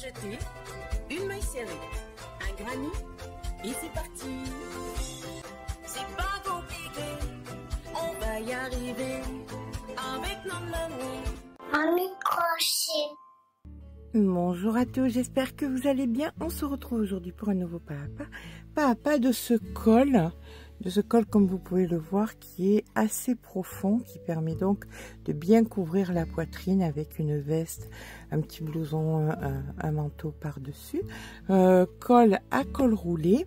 crocheter une maille serrée, un granit et c'est parti. C'est pas compliqué, on va y arriver avec nos mains. Un crochet. Bonjour à tous, j'espère que vous allez bien. On se retrouve aujourd'hui pour un nouveau pas à pas de ce col. Comme vous pouvez le voir, qui est assez profond, qui permet donc de bien couvrir la poitrine avec une veste, un petit blouson, un manteau par-dessus. Col à col roulé.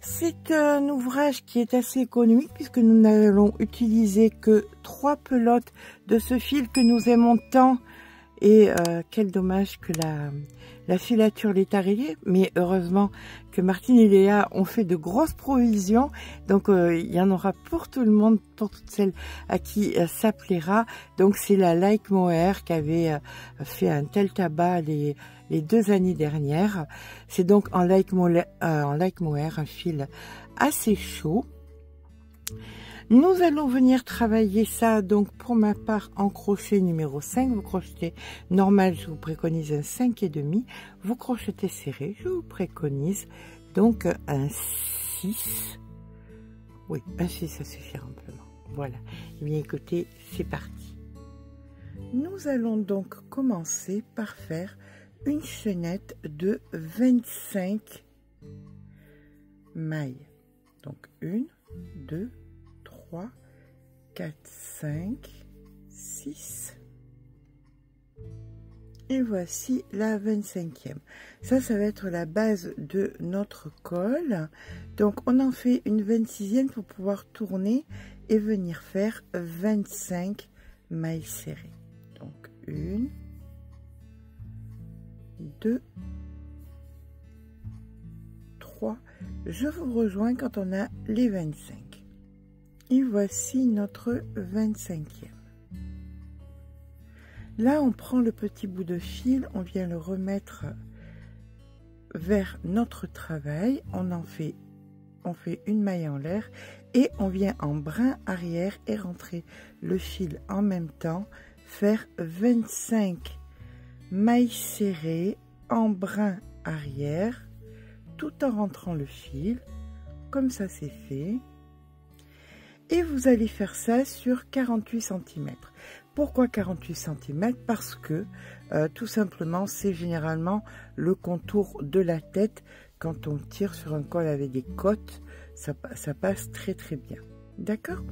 C'est un ouvrage qui est assez économique puisque nous n'allons utiliser que 3 pelotes de ce fil que nous aimons tant. Et quel dommage que la filature l'ait arrêtée, mais heureusement que Martine et Léa ont fait de grosses provisions, donc il y en aura pour tout le monde, pour toutes celles à qui ça plaira. Donc c'est la Like Mohair qui avait fait un tel tabac les 2 années dernières. C'est donc en Like Mohair, un fil assez chaud. Nous allons venir travailler ça, donc pour ma part en crochet numéro 5, vous crochetez normal, je vous préconise un 5,5, vous crochetez serré, je vous préconise donc un 6, oui, un 6 ça suffit amplement, voilà, et bien écoutez, c'est parti. Nous allons donc commencer par faire une chaînette de 25 mailles, donc 1, 2, 3, 4, 5, 6 et voici la 25e. Ça va être la base de notre col. Donc on en fait une 26e pour pouvoir tourner et venir faire 25 mailles serrées. Donc 1, 2, 3. Je vous rejoins quand on a les 25. Et voici notre 25e. Là, on prend le petit bout de fil, on vient le remettre vers notre travail. On fait une maille en l'air et on vient en brin arrière et rentrer le fil en même temps, faire 25 mailles serrées en brin arrière, tout en rentrant le fil. Comme ça, c'est fait. Et vous allez faire ça sur 48 cm. Pourquoi 48 cm? Parce que tout simplement, c'est généralement le contour de la tête. Quand on tire sur un col avec des côtes, ça passe très très bien. D'accord?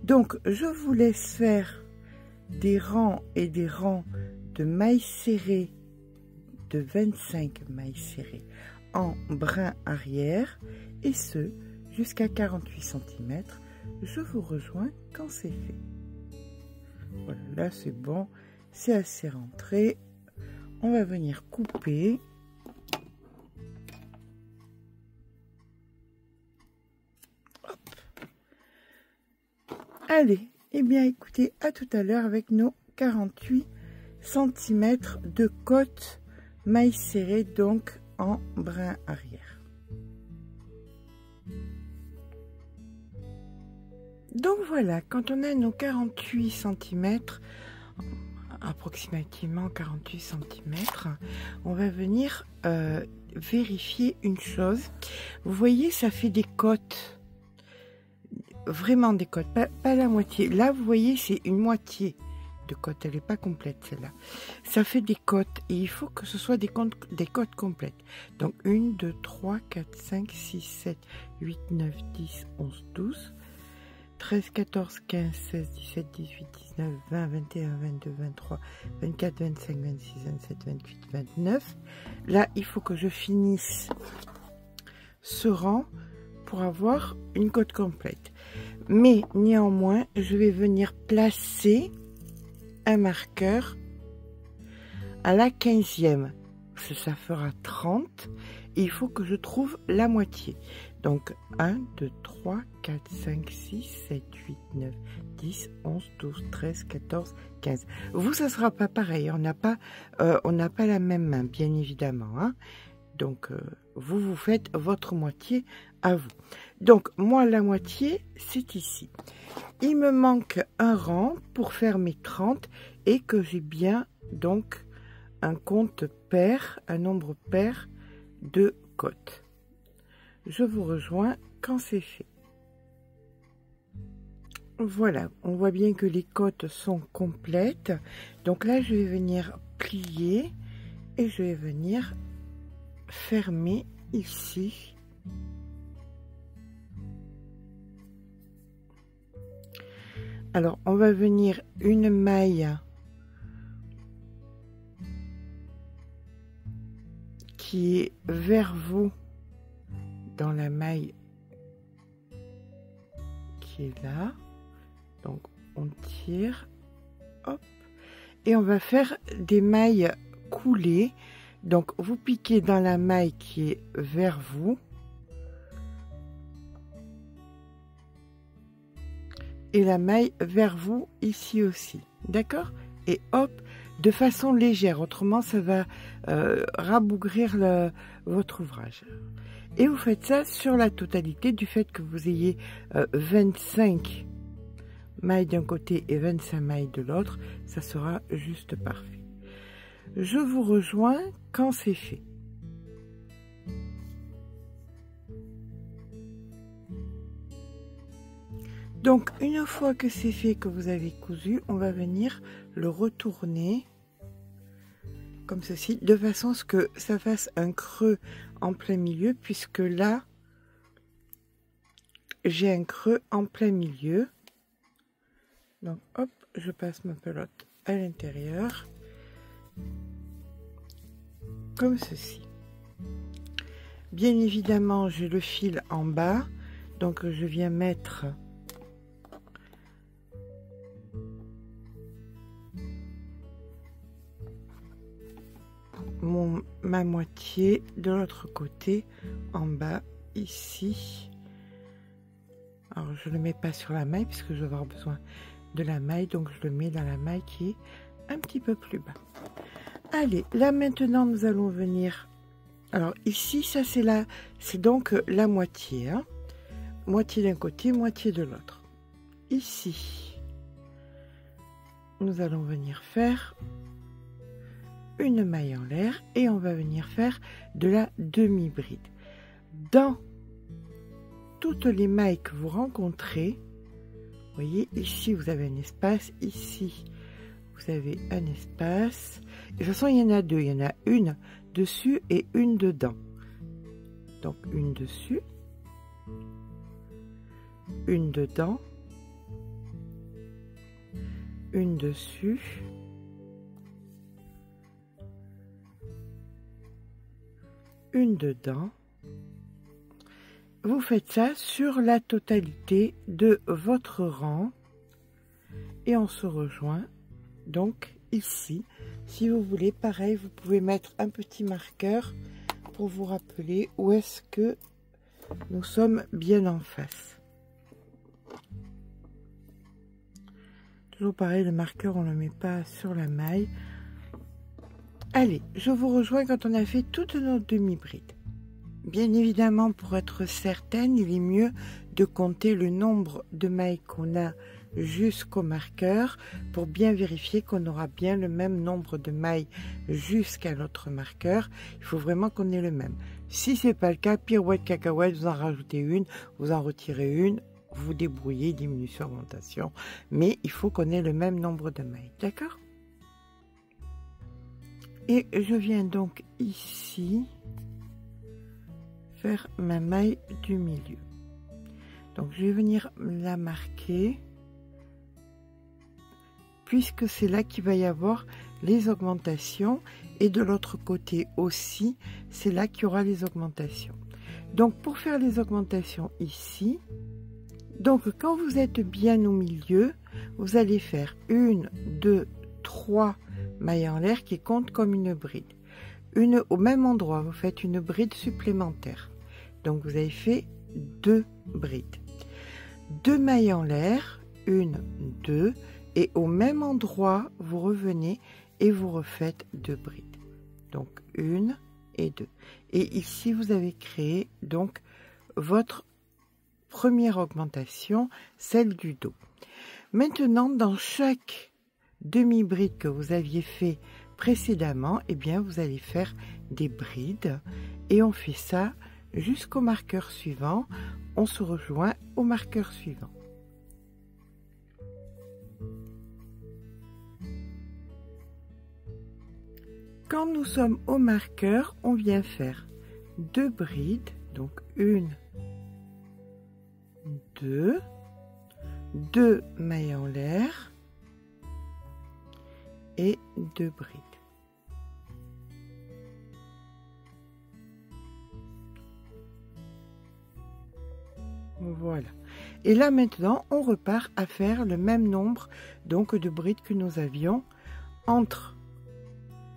Donc, je vous laisse faire des rangs et des rangs de mailles serrées, de 25 mailles serrées en brin arrière, et ce, jusqu'à 48 cm. Je vous rejoins quand c'est fait. Voilà, là c'est bon, c'est assez rentré. On va venir couper. Hop. Allez, et bien écoutez, à tout à l'heure avec nos 48 cm de côte maille serrée, donc en brin arrière. Donc voilà, quand on a nos 48 cm, approximativement 48 cm, on va venir vérifier une chose. Vous voyez, ça fait des côtes, vraiment des côtes, pas la moitié. Là, vous voyez, c'est une moitié de côte, elle n'est pas complète celle-là. Ça fait des côtes et il faut que ce soit des côtes complètes. Donc 1, 2, 3, 4, 5, 6, 7, 8, 9, 10, 11, 12... 13, 14, 15, 16, 17, 18, 19, 20, 21, 22, 23, 24, 25, 26, 27, 28, 29. Là, il faut que je finisse ce rang pour avoir une côte complète. Mais néanmoins, je vais venir placer un marqueur à la 15e. Ça fera 30. Et il faut que je trouve la moitié. Donc 1, 2, 3, 4, 5, 6, 7, 8, 9, 10, 11, 12, 13, 14, 15. Vous, ça ne sera pas pareil. On n'a pas la même main, bien évidemment. Hein. Donc, vous faites votre moitié à vous. Donc, moi, la moitié, c'est ici. Il me manque un rang pour faire mes 30 et que j'ai bien, donc, un compte pair, un nombre pair de côtes. Je vous rejoins quand c'est fait. Voilà, on voit bien que les côtes sont complètes. Donc là, je vais venir plier et je vais venir fermer ici. Alors, on va venir une maille qui est vers vous dans la maille qui est là. Donc, on tire, hop, et on va faire des mailles coulées. Donc, vous piquez dans la maille qui est vers vous. Et la maille vers vous ici aussi, d'accord? Et hop, de façon légère, autrement ça va rabougrir votre ouvrage. Et vous faites ça sur la totalité du fait que vous ayez 25 mailles d'un côté et 25 mailles de l'autre, ça sera juste parfait. Je vous rejoins quand c'est fait. Donc, une fois que c'est fait, que vous avez cousu, on va venir le retourner comme ceci, de façon à ce que ça fasse un creux en plein milieu, puisque là, j'ai un creux en plein milieu. Donc, hop, je passe ma pelote à l'intérieur, comme ceci. Bien évidemment, j'ai le fil en bas, donc je viens mettre ma moitié de l'autre côté en bas ici. Alors je le mets pas sur la maille puisque je vais avoir besoin de la maille, donc je le mets dans la maille qui est un petit peu plus bas. Allez, là maintenant nous allons venir, alors ici ça c'est donc la moitié, hein, moitié d'un côté, moitié de l'autre. Ici nous allons venir faire une maille en l'air et on va venir faire de la demi-bride. Dans toutes les mailles que vous rencontrez, vous voyez ici vous avez un espace, ici vous avez un espace. De toute façon il y en a deux, il y en a une dessus et une dedans. Donc une dessus, une dedans, une dessus, une dedans. Vous faites ça sur la totalité de votre rang et on se rejoint donc ici. Si vous voulez, pareil, vous pouvez mettre un petit marqueur pour vous rappeler où est-ce que nous sommes bien en face. Toujours pareil, le marqueur on ne le met pas sur la maille. Allez, je vous rejoins quand on a fait toutes nos demi-brides. Bien évidemment, pour être certaine, il est mieux de compter le nombre de mailles qu'on a jusqu'au marqueur pour bien vérifier qu'on aura bien le même nombre de mailles jusqu'à notre marqueur. Il faut vraiment qu'on ait le même. Si c'est pas le cas, pirouette, cacahuète, vous en rajoutez une, vous en retirez une, vous débrouillez, diminution, augmentation. Mais il faut qu'on ait le même nombre de mailles, d'accord? Et je viens donc ici faire ma maille du milieu. Donc je vais venir la marquer puisque c'est là qu'il va y avoir les augmentations et de l'autre côté aussi c'est là qu'il y aura les augmentations. Donc pour faire les augmentations ici, donc quand vous êtes bien au milieu, vous allez faire 1, 2, 3 mailles en l'air qui comptent comme une bride. Une au même endroit, vous faites une bride supplémentaire. Donc vous avez fait 2 brides. 2 mailles en l'air, 1, 2, et au même endroit, vous revenez et vous refaites 2 brides. Donc 1 et 2. Et ici, vous avez créé donc votre première augmentation, celle du dos. Maintenant, dans chaque demi-bride que vous aviez fait précédemment, eh bien, vous allez faire des brides et on fait ça jusqu'au marqueur suivant. On se rejoint au marqueur suivant. Quand nous sommes au marqueur, on vient faire 2 brides, donc 1, 2, 2 mailles en l'air et 2 brides. Voilà. Et là maintenant, on repart à faire le même nombre donc de brides que nous avions entre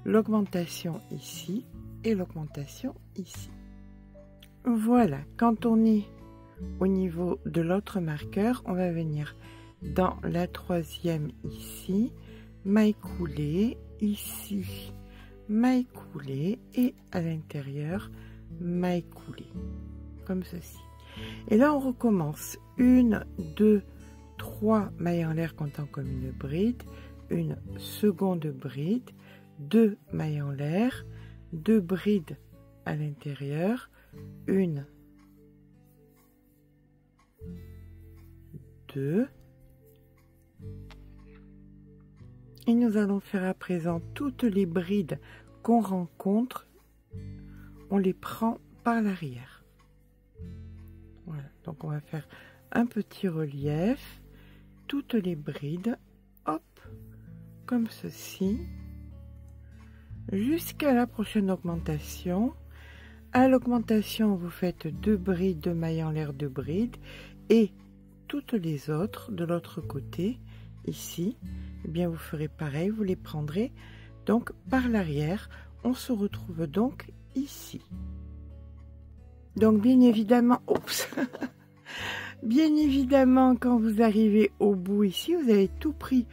l'augmentation ici et l'augmentation ici. Voilà, quand on est au niveau de l'autre marqueur, on va venir dans la 3e ici, maille coulée, ici, maille coulée et à l'intérieur, maille coulée, comme ceci. Et là, on recommence 1, 2, 3 mailles en l'air comptant comme une bride, une seconde bride, 2 mailles en l'air, 2 brides à l'intérieur, 1, 2. Et nous allons faire à présent toutes les brides qu'on rencontre, on les prend par l'arrière. Voilà, donc on va faire un petit relief, toutes les brides, hop, comme ceci, jusqu'à la prochaine augmentation. À l'augmentation, vous faites 2 brides, 2 mailles en l'air, 2 brides, et toutes les autres de l'autre côté, ici, eh bien vous ferez pareil, vous les prendrez donc par l'arrière. On se retrouve donc ici. Donc bien évidemment, oups, bien évidemment, quand vous arrivez au bout ici, vous avez tout pris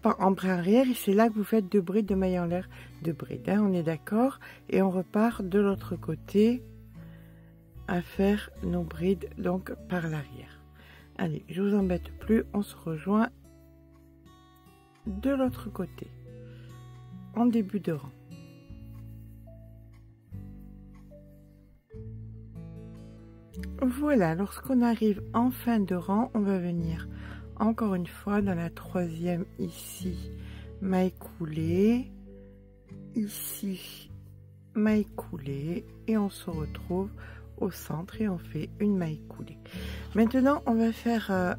en bras arrière et c'est là que vous faites 2 brides, 2 mailles en l'air, 2 brides, hein, on est d'accord, et on repart de l'autre côté à faire nos brides donc par l'arrière. Allez, je vous embête plus, on se rejoint de l'autre côté en début de rang. Voilà, lorsqu'on arrive en fin de rang, on va venir encore une fois dans la 3e ici, maille coulée, ici, maille coulée, et on se retrouve au centre et on fait une maille coulée. Maintenant, on va faire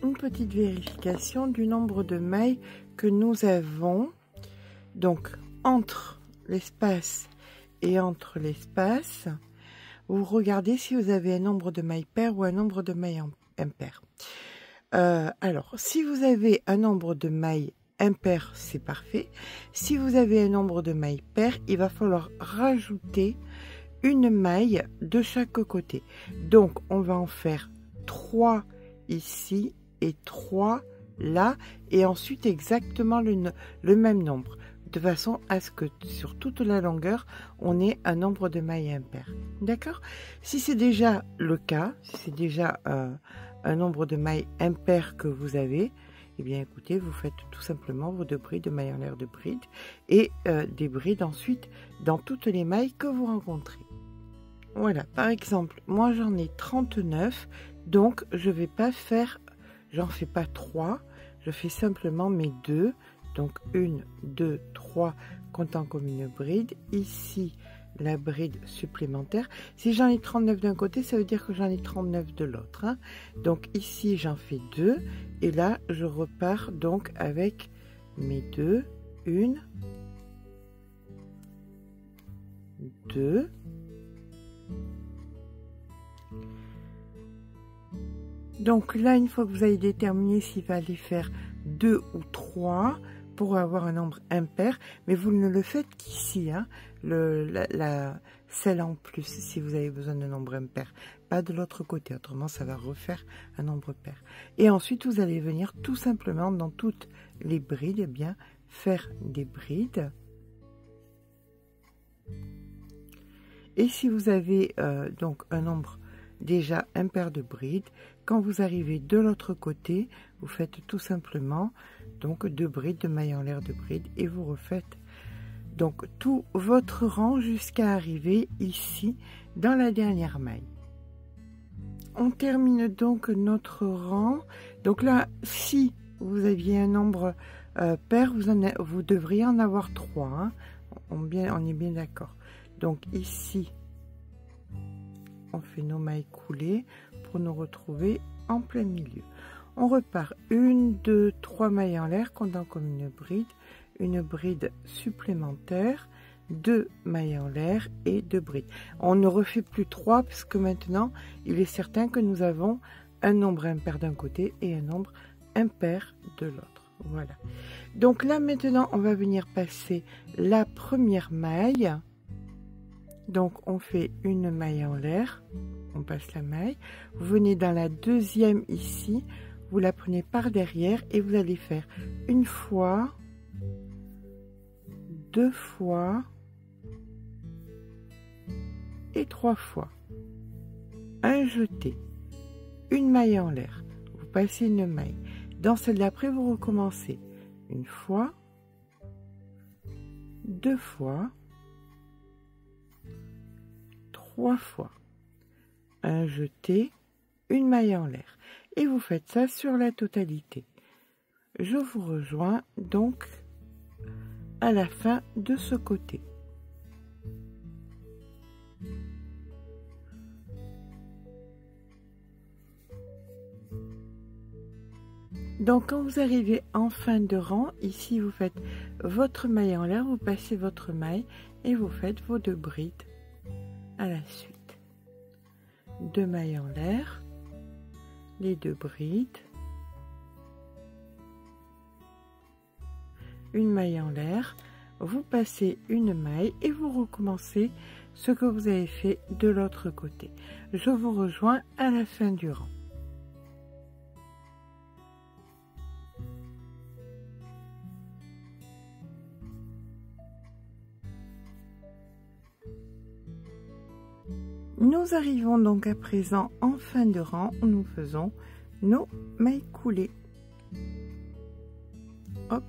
une petite vérification du nombre de mailles que nous avons. Donc, entre l'espace et entre l'espace, vous regardez si vous avez un nombre de mailles paires ou un nombre de mailles impaires. Alors, si vous avez un nombre de mailles impaires, c'est parfait. Si vous avez un nombre de mailles paires, il va falloir rajouter une maille de chaque côté. Donc, on va en faire 3 ici et 3 là, et ensuite exactement le même nombre, de façon à ce que sur toute la longueur, on ait un nombre de mailles impaires. D'accord? Si c'est déjà le cas, si c'est déjà un nombre de mailles impaires que vous avez, eh bien écoutez, vous faites tout simplement vos 2 brides, de mailles en l'air, de brides, et des brides ensuite dans toutes les mailles que vous rencontrez. Voilà, par exemple, moi j'en ai 39, donc je vais pas faire, j'en fais pas 3, je fais simplement mes 2, donc 1, 2, 3, comptant comme une bride, ici la bride supplémentaire. Si j'en ai 39 d'un côté, ça veut dire que j'en ai 39 de l'autre, hein. Donc ici j'en fais 2, et là je repars donc avec mes 2, 1, 2, donc là, une fois que vous avez déterminé s'il va aller faire 2 ou 3 pour avoir un nombre impair, mais vous ne le faites qu'ici, hein, celle en plus, si vous avez besoin de nombre impair, pas de l'autre côté, autrement ça va refaire un nombre pair. Et ensuite, vous allez venir tout simplement dans toutes les brides, eh bien, faire des brides. Et si vous avez donc un nombre déjà impair de brides, quand vous arrivez de l'autre côté, vous faites tout simplement donc 2 brides de mailles en l'air, 2 brides, et vous refaites donc tout votre rang jusqu'à arriver ici dans la dernière maille. On termine donc notre rang. Donc là, si vous aviez un nombre pair, vous devriez en avoir 3, hein. On est bien d'accord. Donc ici, on fait nos mailles coulées pour nous retrouver en plein milieu. On repart 1, 2, 3 mailles en l'air, comptant comme une bride supplémentaire, 2 mailles en l'air et 2 brides. On ne refait plus 3 parce que maintenant, il est certain que nous avons un nombre impair d'un côté et un nombre impair de l'autre. Voilà. Donc là, maintenant, on va venir passer la première maille. Donc, on fait une maille en l'air. On passe la maille. Vous venez dans la deuxième ici. Vous la prenez par derrière et vous allez faire une fois, 2 fois et 3 fois. Un jeté, une maille en l'air. Vous passez une maille. Dans celle d'après, vous recommencez une fois, 2 fois, 3 fois. Un jeté, une maille en l'air. Et vous faites ça sur la totalité. Je vous rejoins donc à la fin de ce côté. Donc quand vous arrivez en fin de rang, ici vous faites votre maille en l'air, vous passez votre maille et vous faites vos 2 brides à la suite. 2 mailles en l'air, les 2 brides, une maille en l'air, vous passez une maille et vous recommencez ce que vous avez fait de l'autre côté. Je vous rejoins à la fin du rang. Nous arrivons donc à présent en fin de rang où nous faisons nos mailles coulées. Hop,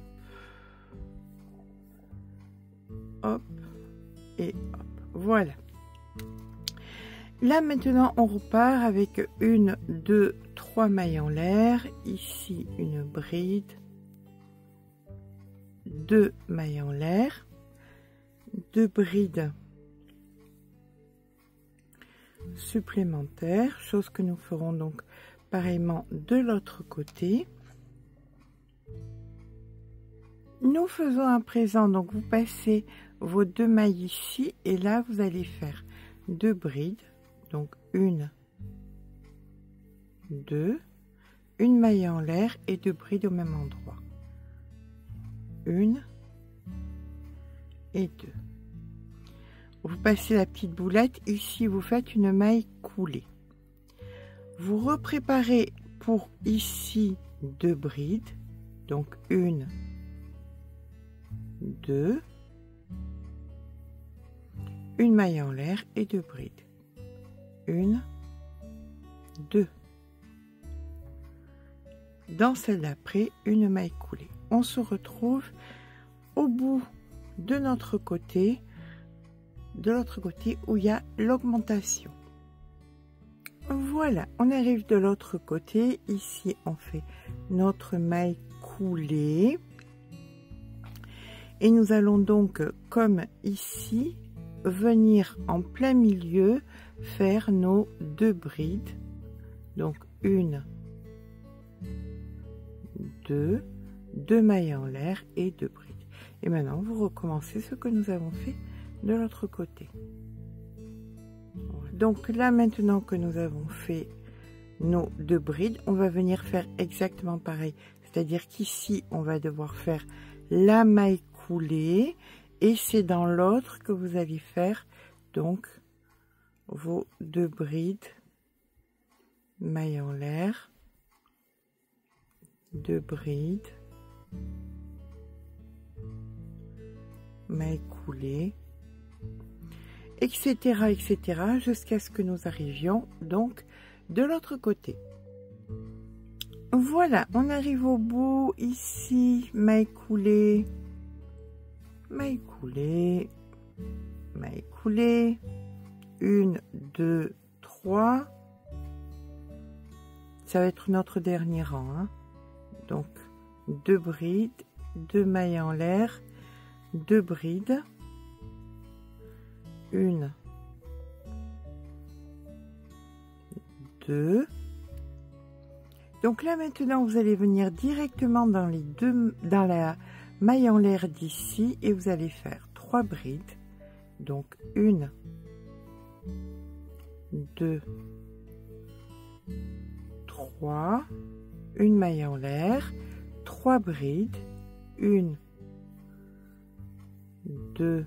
hop et hop. Voilà. Là maintenant on repart avec 1, 2, 3 mailles en l'air. Ici une bride, 2 mailles en l'air, 2 brides supplémentaires, chose que nous ferons donc pareillement de l'autre côté. Nous faisons à présent, donc vous passez vos 2 mailles ici et là vous allez faire 2 brides, donc 1, 2, une maille en l'air et 2 brides au même endroit, 1 et 2. Vous passez la petite boulette, ici vous faites une maille coulée. Vous repréparez pour ici 2 brides, donc 1, 2, une maille en l'air et 2 brides. 1, 2. Dans celle d'après, une maille coulée. On se retrouve au bout de notre côté, de l'autre côté où il y a l'augmentation. Voilà, on arrive de l'autre côté. Ici on fait notre maille coulée et nous allons donc, comme ici, venir en plein milieu faire nos 2 brides, donc 1, 2, 2 mailles en l'air et 2 brides. Et maintenant vous recommencez ce que nous avons fait de l'autre côté. Donc là maintenant que nous avons fait nos 2 brides, on va venir faire exactement pareil, c'est-à-dire qu'ici on va devoir faire la maille coulée et c'est dans l'autre que vous allez faire donc vos 2 brides, maille en l'air, 2 brides, maille coulée, etc., etc., jusqu'à ce que nous arrivions donc de l'autre côté. Voilà, on arrive au bout. Ici, maille coulée, maille coulée, maille coulée. 1, 2, 3. Ça va être notre dernier rang, hein. Donc 2 brides, 2 mailles en l'air, 2 brides, 1, 2. Donc là maintenant vous allez venir directement dans la maille en l'air d'ici et vous allez faire 3 brides. Donc 1, 2, 3, une maille en l'air, 3 brides, 1, 2,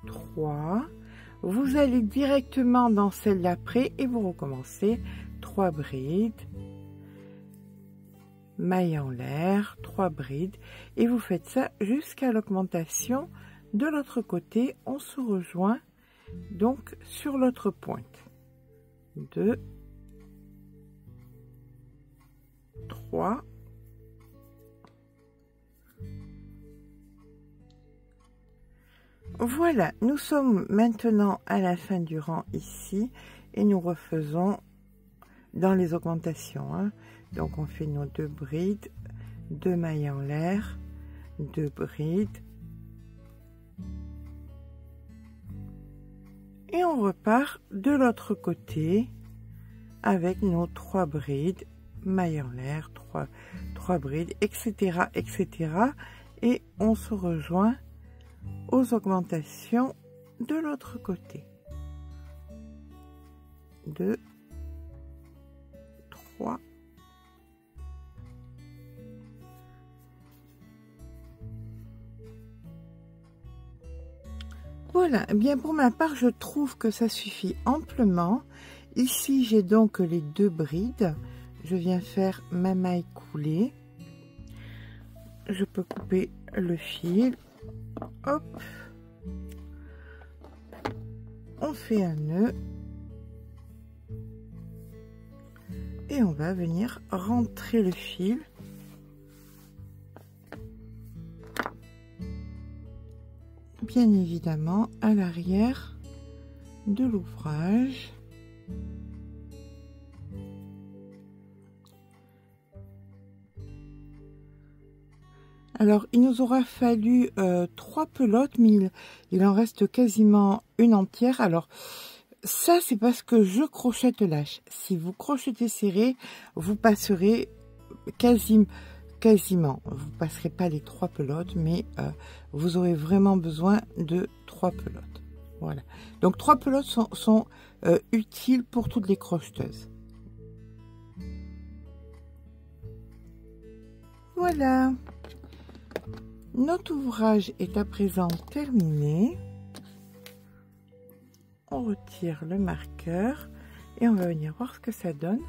3. Vous allez directement dans celle d'après et vous recommencez 3 brides, maille en l'air, 3 brides et vous faites ça jusqu'à l'augmentation de l'autre côté. On se rejoint donc sur l'autre pointe. 2, 3, voilà, nous sommes maintenant à la fin du rang ici et nous refaisons dans les augmentations, hein. Donc on fait nos 2 brides, 2 mailles en l'air, 2 brides et on repart de l'autre côté avec nos 3 brides, mailles en l'air, 3 brides, etc., etc. Et on se rejoint aux augmentations de l'autre côté. 2, 3. Voilà, eh bien pour ma part, je trouve que ça suffit amplement. Ici, j'ai donc les 2 brides. Je viens faire ma maille coulée. Je peux couper le fil. Hop. On fait un nœud. Et on va venir rentrer le fil. Bien évidemment à l'arrière de l'ouvrage. Alors il nous aura fallu 3 pelotes, mais il en reste quasiment une entière. Alors ça c'est parce que je crochette lâche. Si vous crochetez serré, vous passerez quasiment, vous passerez pas les 3 pelotes, mais vous aurez vraiment besoin de 3 pelotes. Voilà, donc 3 pelotes sont utiles pour toutes les crocheteuses. Voilà, notre ouvrage est à présent terminé. On retire le marqueur et on va venir voir ce que ça donne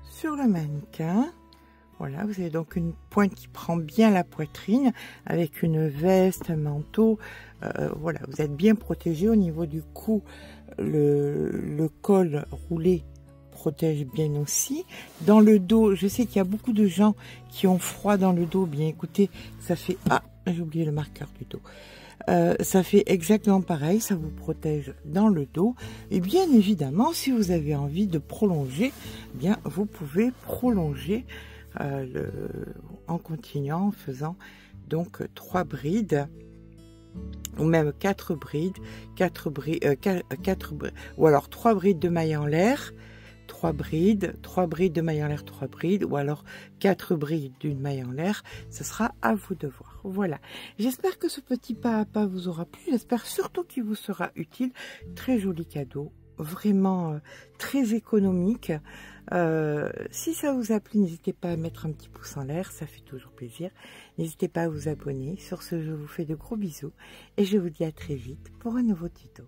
sur le mannequin. Voilà, vous avez donc une pointe qui prend bien la poitrine avec une veste, un manteau. Voilà, vous êtes bien protégé au niveau du cou. Le col roulé protège bien aussi. Dans le dos, je sais qu'il y a beaucoup de gens qui ont froid dans le dos. Bien écoutez, ça fait... Ah, j'ai oublié le marqueur du dos. Ça fait exactement pareil, ça vous protège dans le dos. Et bien évidemment, si vous avez envie de prolonger, bien vous pouvez prolonger en continuant, en faisant donc 3 brides ou même 4 brides, ou alors 3 brides de maille en l'air, 3 brides de maille en l'air, 3 brides, ou alors 4 brides d'une maille en l'air. Ce sera à vous de voir. Voilà, j'espère que ce petit pas à pas vous aura plu, j'espère surtout qu'il vous sera utile. Très joli cadeau, vraiment très économique. Si ça vous a plu, n'hésitez pas à mettre un petit pouce en l'air, ça fait toujours plaisir. N'hésitez pas à vous abonner. Sur ce, je vous fais de gros bisous et je vous dis à très vite pour un nouveau tuto.